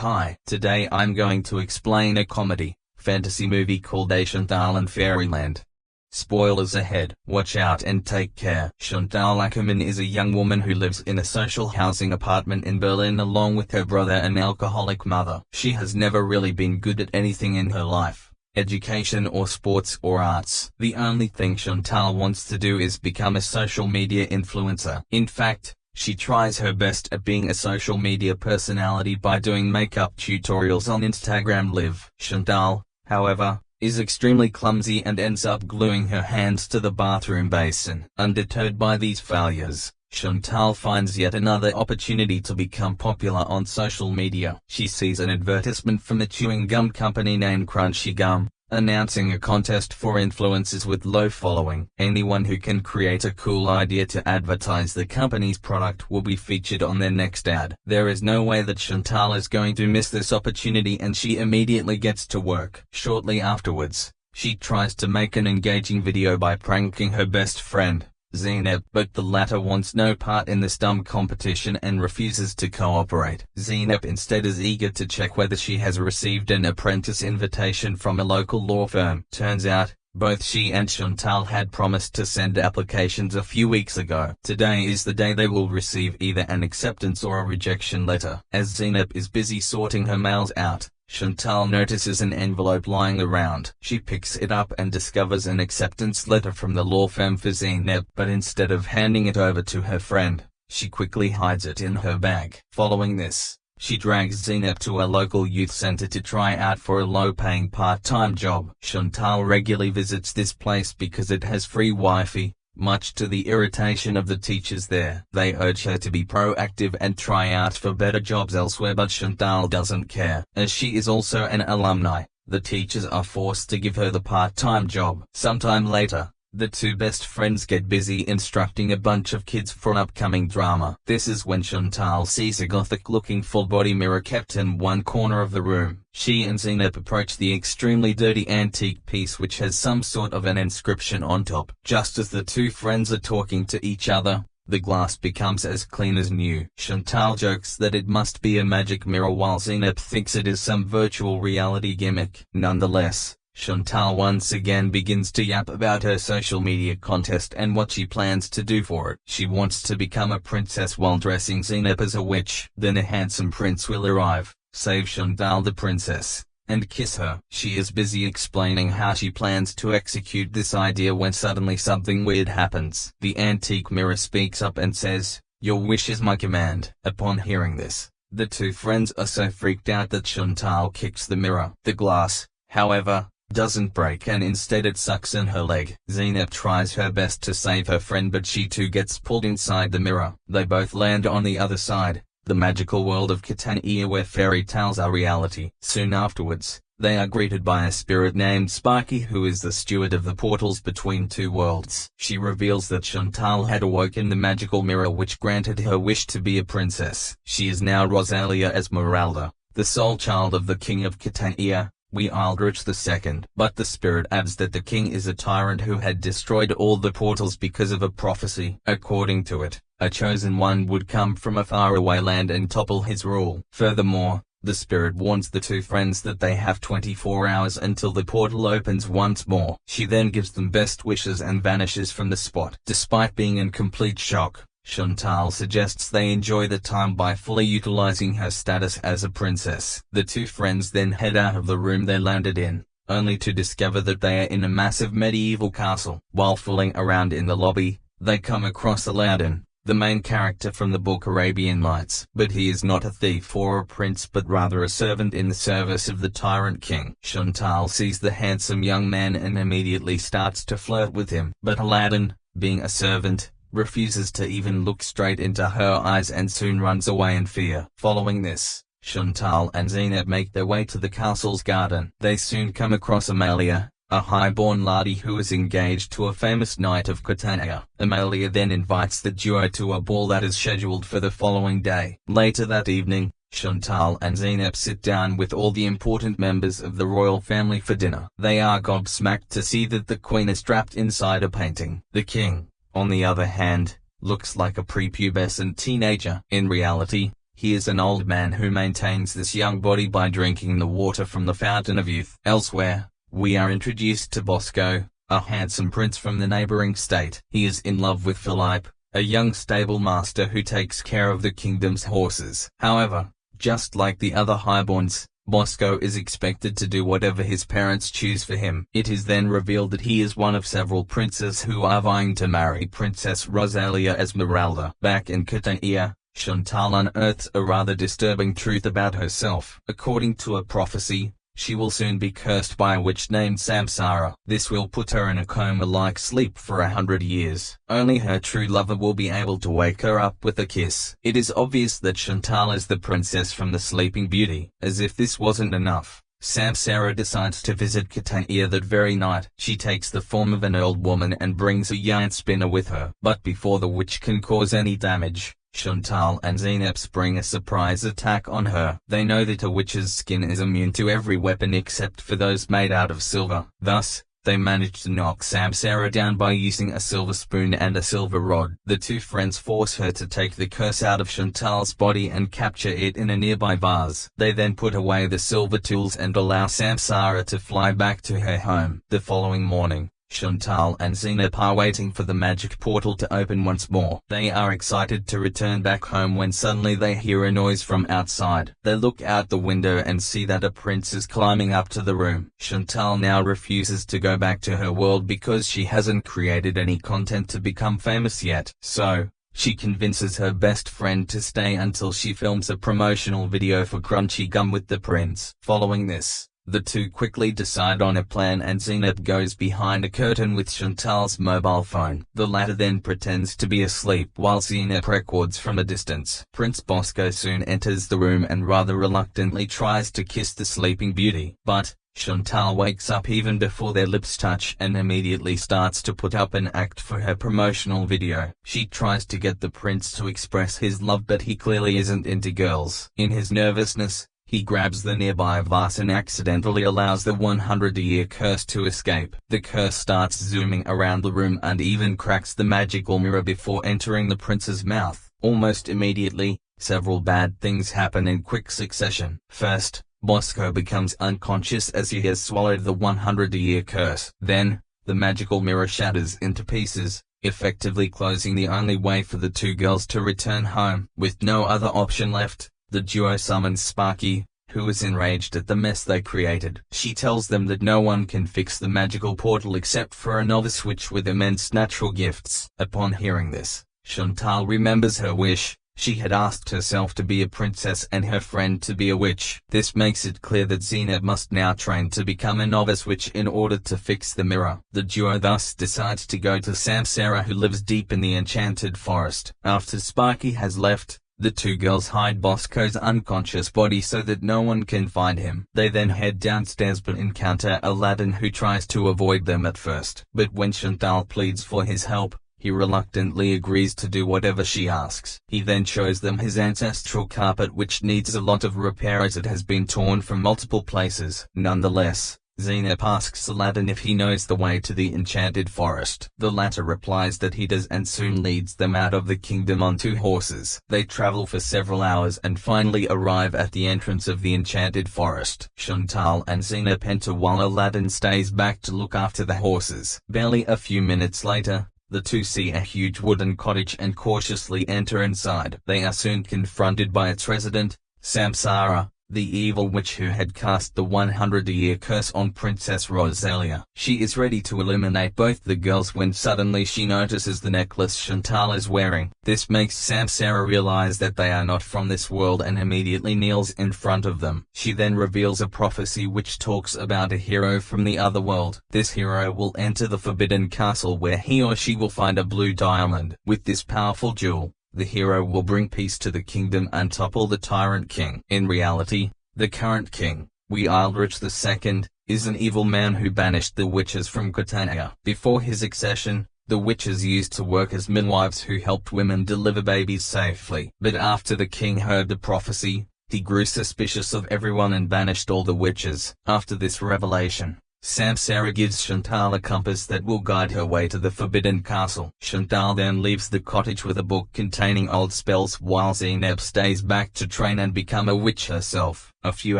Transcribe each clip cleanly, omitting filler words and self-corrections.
Hi, today I'm going to explain a comedy, fantasy movie called A Chantal in Fairyland. Spoilers ahead, watch out and take care. Chantal Ackerman is a young woman who lives in a social housing apartment in Berlin along with her brother and alcoholic mother. She has never really been good at anything in her life, education or sports or arts. The only thing Chantal wants to do is become a social media influencer. In fact, she tries her best at being a social media personality by doing makeup tutorials on Instagram Live. Chantal, however, is extremely clumsy and ends up gluing her hands to the bathroom basin. Undeterred by these failures, Chantal finds yet another opportunity to become popular on social media. She sees an advertisement from a chewing gum company named Crunchy Gum, announcing a contest for influencers with low following. Anyone who can create a cool idea to advertise the company's product will be featured on their next ad. There is no way that Chantal is going to miss this opportunity, and she immediately gets to work. Shortly afterwards, she tries to make an engaging video by pranking her best friend, Zeynep, but the latter wants no part in this dumb competition and refuses to cooperate. Zeynep instead is eager to check whether she has received an apprentice invitation from a local law firm. Turns out, both she and Chantal had promised to send applications a few weeks ago. Today is the day they will receive either an acceptance or a rejection letter. As Zeynep is busy sorting her mails out, Chantal notices an envelope lying around. She picks it up and discovers an acceptance letter from the law firm for Zeynep, but instead of handing it over to her friend, she quickly hides it in her bag. Following this, she drags Zeynep to a local youth center to try out for a low-paying part-time job. Chantal regularly visits this place because it has free Wi-Fi, much to the irritation of the teachers there. They urge her to be proactive and try out for better jobs elsewhere, but Chantal doesn't care. As she is also an alumni, the teachers are forced to give her the part-time job. Sometime later, the two best friends get busy instructing a bunch of kids for an upcoming drama. This is when Chantal sees a gothic-looking full-body mirror kept in one corner of the room. She and Zeynep approach the extremely dirty antique piece, which has some sort of an inscription on top. Just as the two friends are talking to each other, the glass becomes as clean as new. Chantal jokes that it must be a magic mirror, while Zeynep thinks it is some virtual reality gimmick. Nonetheless, Chantal once again begins to yap about her social media contest and what she plans to do for it. She wants to become a princess while dressing Zeynep as a witch. Then a handsome prince will arrive, save Chantal the princess, and kiss her. She is busy explaining how she plans to execute this idea when suddenly something weird happens. The antique mirror speaks up and says, "Your wish is my command." Upon hearing this, the two friends are so freaked out that Chantal kicks the mirror. The glass, however, doesn't break, and instead it sucks in her leg. Zeynep tries her best to save her friend, but she too gets pulled inside the mirror. They both land on the other side, the magical world of Catania, where fairy tales are reality. Soon afterwards, they are greeted by a spirit named Sparky, who is the steward of the portals between two worlds. She reveals that Chantal had awoken the magical mirror which granted her wish to be a princess. She is now Rosalia Esmeralda, the sole child of the king of Catania, Aldrich II. But the spirit adds that the king is a tyrant who had destroyed all the portals because of a prophecy. According to it, a chosen one would come from a faraway land and topple his rule. Furthermore, the spirit warns the two friends that they have 24 hours until the portal opens once more. She then gives them best wishes and vanishes from the spot. Despite being in complete shock, Chantal suggests they enjoy the time by fully utilizing her status as a princess. The two friends then head out of the room they landed in, only to discover that they are in a massive medieval castle. While fooling around in the lobby, they come across Aladdin, the main character from the book Arabian Nights. But he is not a thief or a prince, but rather a servant in the service of the tyrant king. Chantal sees the handsome young man and immediately starts to flirt with him. But Aladdin, being a servant, refuses to even look straight into her eyes and soon runs away in fear. Following this, Chantal and Zeynep make their way to the castle's garden. They soon come across Amalia, a high-born lady who is engaged to a famous knight of Catania. Amalia then invites the duo to a ball that is scheduled for the following day. Later that evening, Chantal and Zeynep sit down with all the important members of the royal family for dinner. They are gobsmacked to see that the queen is trapped inside a painting. The king, on the other hand, looks like a prepubescent teenager. In reality, He is an old man who maintains this young body by drinking the water from the fountain of youth. Elsewhere, we are introduced to Bosco, a handsome prince from the neighboring state. He is in love with Philippe, a young stable master who takes care of the kingdom's horses. However, just like the other highborns, Bosco is expected to do whatever his parents choose for him. It is then revealed that he is one of several princes who are vying to marry Princess Rosalia Esmeralda. Back in Catania, Chantal unearths a rather disturbing truth about herself. According to a prophecy, she will soon be cursed by a witch named Samsara. This will put her in a coma-like sleep for 100 years. Only her true lover will be able to wake her up with a kiss. It is obvious that Chantal is the princess from the Sleeping Beauty. As if this wasn't enough, Samsara decides to visit Catania that very night. She takes the form of an old woman and brings a yarn spinner with her. But before the witch can cause any damage, Chantal and Zeynep spring a surprise attack on her. They know that a witch's skin is immune to every weapon except for those made out of silver. Thus, they manage to knock Samsara down by using a silver spoon and a silver rod. The two friends force her to take the curse out of Chantal's body and capture it in a nearby vase. They then put away the silver tools and allow Samsara to fly back to her home. The following morning, Chantal and Zeynep are waiting for the magic portal to open once more. They are excited to return back home when suddenly they hear a noise from outside. They look out the window and see that a prince is climbing up to the room. Chantal now refuses to go back to her world because she hasn't created any content to become famous yet. So, she convinces her best friend to stay until she films a promotional video for Crunchy Gum with the prince. Following this, the two quickly decide on a plan and Zeynep goes behind a curtain with Chantal's mobile phone. The latter then pretends to be asleep while Zeynep records from a distance. Prince Bosco soon enters the room and rather reluctantly tries to kiss the Sleeping Beauty. But Chantal wakes up even before their lips touch and immediately starts to put up an act for her promotional video. She tries to get the prince to express his love, but he clearly isn't into girls. In his nervousness, he grabs the nearby vase and accidentally allows the 100-year curse to escape. The curse starts zooming around the room and even cracks the magical mirror before entering the prince's mouth. Almost immediately, several bad things happen in quick succession. First, Bosco becomes unconscious as he has swallowed the 100-year curse. Then, the magical mirror shatters into pieces, effectively closing the only way for the two girls to return home. With no other option left, the duo summons Sparky, who is enraged at the mess they created. She tells them that no one can fix the magical portal except for a novice witch with immense natural gifts. Upon hearing this, Chantal remembers her wish. She had asked herself to be a princess and her friend to be a witch. This makes it clear that Zeynep must now train to become a novice witch in order to fix the mirror. The duo thus decides to go to Samsara, who lives deep in the enchanted forest. After Sparky has left, the two girls hide Bosco's unconscious body so that no one can find him. They then head downstairs but encounter Aladdin, who tries to avoid them at first. But when Chantal pleads for his help, he reluctantly agrees to do whatever she asks. He then shows them his ancestral carpet, which needs a lot of repair as it has been torn from multiple places. Nonetheless, Zeynep asks Aladdin if he knows the way to the enchanted forest. The latter replies that he does and soon leads them out of the kingdom on two horses. They travel for several hours and finally arrive at the entrance of the enchanted forest. Chantal and Zeynep enter while Aladdin stays back to look after the horses. Barely a few minutes later, the two see a huge wooden cottage and cautiously enter inside. They are soon confronted by its resident, Samsara, the evil witch who had cast the 100-year curse on Princess Rosalia. She is ready to eliminate both the girls when suddenly she notices the necklace Chantal is wearing. This makes Samsara realize that they are not from this world and immediately kneels in front of them. She then reveals a prophecy which talks about a hero from the other world. This hero will enter the Forbidden Castle where he or she will find a blue diamond. With this powerful jewel, the hero will bring peace to the kingdom and topple the tyrant king. In reality, the current king, Wildrich II, is an evil man who banished the witches from Catania. Before his accession, the witches used to work as midwives who helped women deliver babies safely. But after the king heard the prophecy, he grew suspicious of everyone and banished all the witches. After this revelation, Samsara gives Chantal a compass that will guide her way to the Forbidden Castle. Chantal then leaves the cottage with a book containing old spells while Zeynep stays back to train and become a witch herself. A few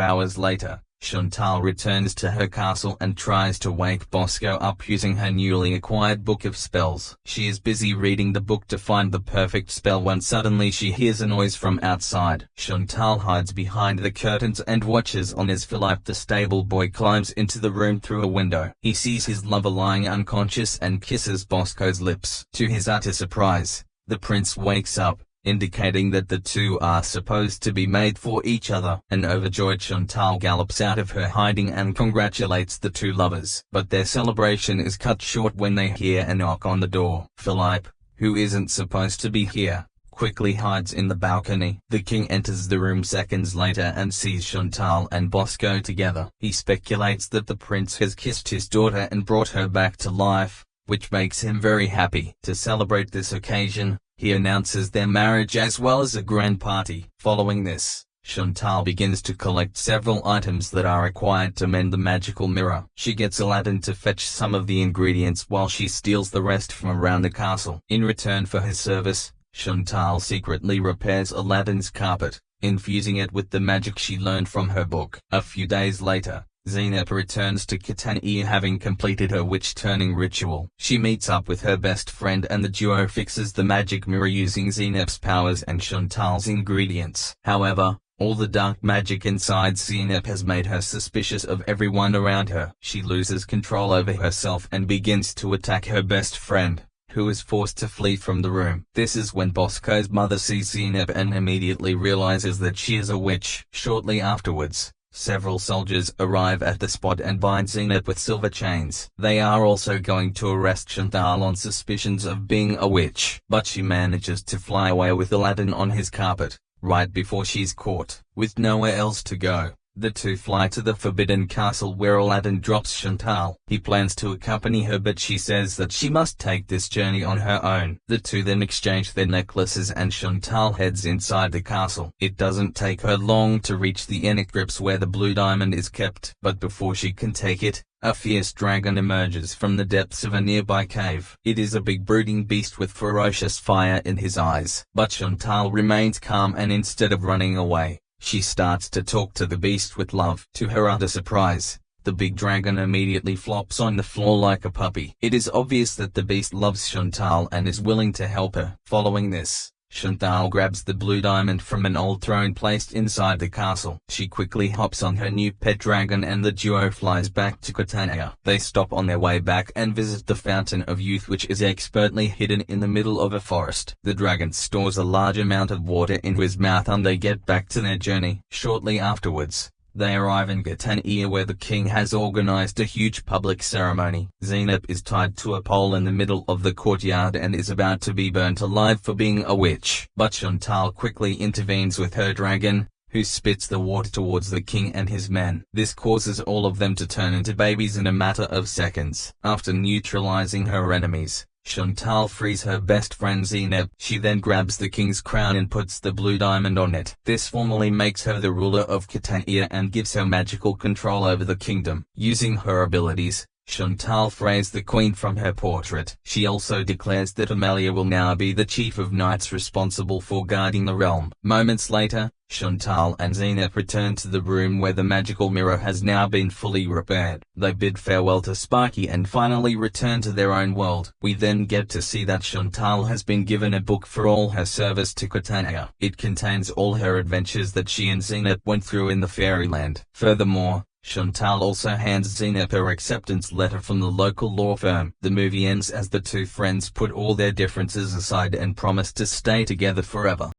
hours later, Chantal returns to her castle and tries to wake Bosco up using her newly acquired book of spells. She is busy reading the book to find the perfect spell when suddenly she hears a noise from outside. Chantal hides behind the curtains and watches on as Philippe the stable boy climbs into the room through a window. He sees his lover lying unconscious and kisses Bosco's lips. To his utter surprise, the prince wakes up, indicating that the two are supposed to be made for each other. An overjoyed Chantal gallops out of her hiding and congratulates the two lovers. But their celebration is cut short when they hear a knock on the door. Philippe, who isn't supposed to be here, quickly hides in the balcony. The king enters the room seconds later and sees Chantal and Bosco together. He speculates that the prince has kissed his daughter and brought her back to life, which makes him very happy. To celebrate this occasion, he announces their marriage as well as a grand party. Following this, Chantal begins to collect several items that are required to mend the magical mirror. She gets Aladdin to fetch some of the ingredients while she steals the rest from around the castle. In return for his service, Chantal secretly repairs Aladdin's carpet, infusing it with the magic she learned from her book. A few days later, Zeynep returns to Catania having completed her witch-turning ritual. She meets up with her best friend and the duo fixes the magic mirror using Zeynep's powers and Chantal's ingredients. However, all the dark magic inside Zeynep has made her suspicious of everyone around her. She loses control over herself and begins to attack her best friend, who is forced to flee from the room. This is when Bosco's mother sees Zeynep and immediately realizes that she is a witch. Shortly afterwards, several soldiers arrive at the spot and bind Zeynep with silver chains. They are also going to arrest Chantal on suspicions of being a witch, but she manages to fly away with Aladdin on his carpet, right before she's caught. With nowhere else to go, the two fly to the Forbidden Castle where Aladdin drops Chantal. He plans to accompany her but she says that she must take this journey on her own. The two then exchange their necklaces and Chantal heads inside the castle. It doesn't take her long to reach the inner crypts where the blue diamond is kept, but before she can take it, a fierce dragon emerges from the depths of a nearby cave. It is a big brooding beast with ferocious fire in his eyes. But Chantal remains calm and instead of running away, she starts to talk to the beast with love. To her utter surprise, the big dragon immediately flops on the floor like a puppy. It is obvious that the beast loves Chantal and is willing to help her. Following this, Chantal grabs the blue diamond from an old throne placed inside the castle. She quickly hops on her new pet dragon and the duo flies back to Catania. They stop on their way back and visit the Fountain of Youth, which is expertly hidden in the middle of a forest. The dragon stores a large amount of water into his mouth and they get back to their journey. Shortly afterwards, they arrive in Catania where the king has organized a huge public ceremony. Zeynep is tied to a pole in the middle of the courtyard and is about to be burnt alive for being a witch. But Chantal quickly intervenes with her dragon, who spits the water towards the king and his men. This causes all of them to turn into babies in a matter of seconds. After neutralizing her enemies, Chantal frees her best friend Zeynep. She then grabs the king's crown and puts the blue diamond on it. This formally makes her the ruler of Catania and gives her magical control over the kingdom. Using her abilities, Chantal frays the queen from her portrait. She also declares that Amalia will now be the chief of knights responsible for guarding the realm. Moments later, Chantal and Zeynep return to the room where the magical mirror has now been fully repaired. They bid farewell to Sparky and finally return to their own world. We then get to see that Chantal has been given a book for all her service to Catania. It contains all her adventures that she and Zeynep went through in the fairyland. Furthermore, Chantal also hands Zeynep her acceptance letter from the local law firm. The movie ends as the two friends put all their differences aside and promise to stay together forever.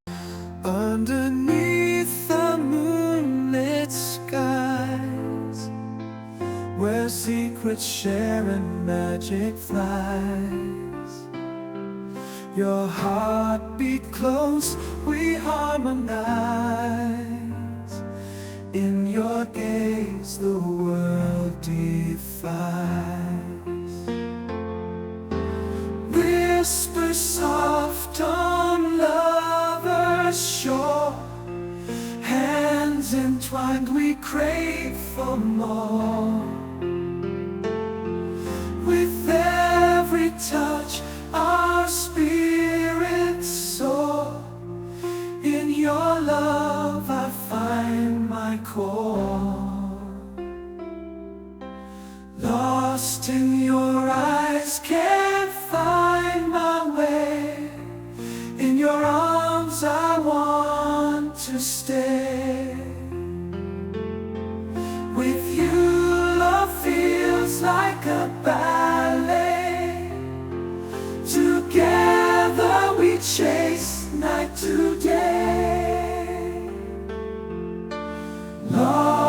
Underneath the moonlit skies, where secrets share and magic flies, your heart beat close, we harmonize. In your gaze the world defies. Whisper soft on lovers' shore, hands entwined we crave for more. touch, our spirits soar. In your love I find my core. Lost in your eyes, can't find my way. In your arms I want to stay. With you love feels like a ballet. Together we chase night to day. Lord,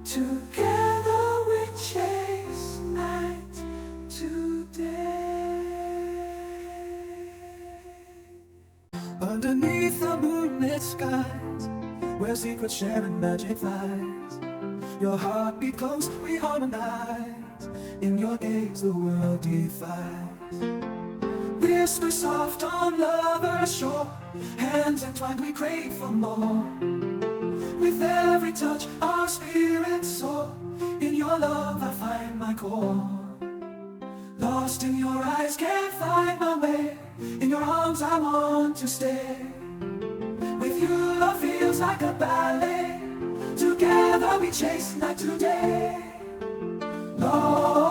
together we chase night to day. Underneath the moonlit skies, where secrets share and magic flies, your heartbeat close, we harmonize. In your gaze the world defies. Whisper soft on lover's shore, hands entwined we crave for more. With every touch our spirits soar. In your love I find my core. Lost in your eyes, can't find my way. In your arms I want to stay. With you love feels like a ballet. Together we chase night to day. Lord,